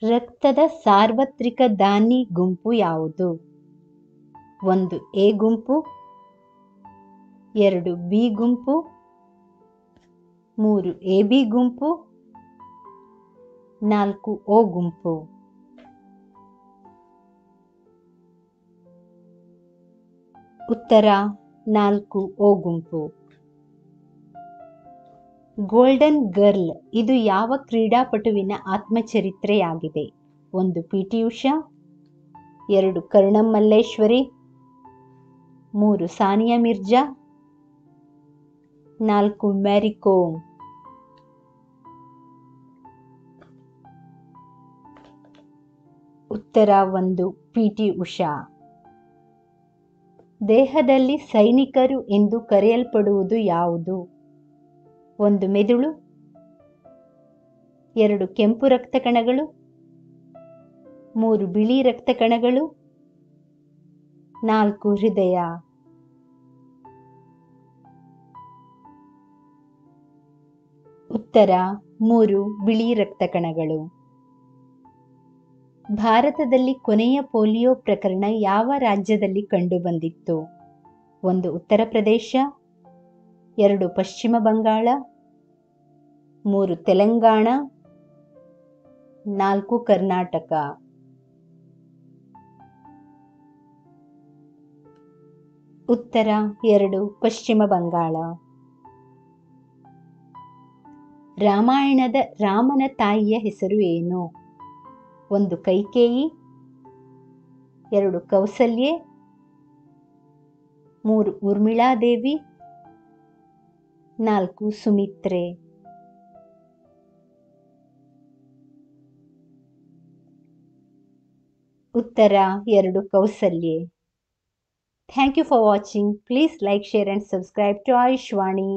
ರಕ್ತದ ಸಾರ್ವತ್ರಿಕ ದಾನಿ ಗುಂಪು ಯಾವುದು? 1 ಎ ಗುಂಪು, 2 ಬಿ ಗುಂಪು, 3 ಎ ಬಿ ಗುಂಪು, 4 ಓ ಗುಂಪು. ಉತ್ತರ 4 ಓ ಗುಂಪು. ಗೋಲ್ಡನ್ ಗರ್ಲ್ ಇದು ಯಾವ ಕ್ರೀಡಾಪಟುವಿನ ಆತ್ಮಚರಿತ್ರೆಯಾಗಿದೆ? 1 P T Usha, 2 Karnam Malleswari, 3 Sania Mirza, 4 Mary Kom. ಉತ್ತರ 1 ಪಿ ಟಿ ಉಷಾ. ದೇಹದಲ್ಲಿ ಸೈನಿಕರು ಎಂದು ಕರೆಯಲ್ಪಡುವುದು ಯಾವುದು? 1 ಮೆದುಳು, 2 ಕೆಂಪು ರಕ್ತ ಕಣಗಳು, 3 ಬಿಳಿ ರಕ್ತ ಕಣಗಳು, 4 ಹೃದಯ. ಉತ್ತರ 3 ಬಿಳಿ ರಕ್ತ ಕಣಗಳು. ಭಾರತದಲ್ಲಿ ಕೊನೆಯ ಪೋಲಿಯೋ ಪ್ರಕರಣ ಯಾವ ರಾಜ್ಯದಲ್ಲಿ ಕಂಡುಬಂದಿತ್ತು? 1 ಉತ್ತರ ಪ್ರದೇಶ, 2 ಪಶ್ಚಿಮ ಬಂಗಾಳ, 3 ತೆಲಂಗಾಣ, 4 ಕರ್ನಾಟಕ. ಉತ್ತರ 2 ಪಶ್ಚಿಮ ಬಂಗಾಳ. ರಾಮಾಯಣದ ರಾಮನ ತಾಯಿಯ ಹೆಸರು ಏನು? 1 ಕೈಕೇಯಿ, 2 ಕೌಸಲ್ಯೆ, 3 ಊರ್ಮಿಳಾದೇವಿ, 4 ಸುಮಿತ್ರೆ. ಉತ್ತರ 2 Kausalya. Thank you for watching. Please like, share and subscribe to Ayushvani.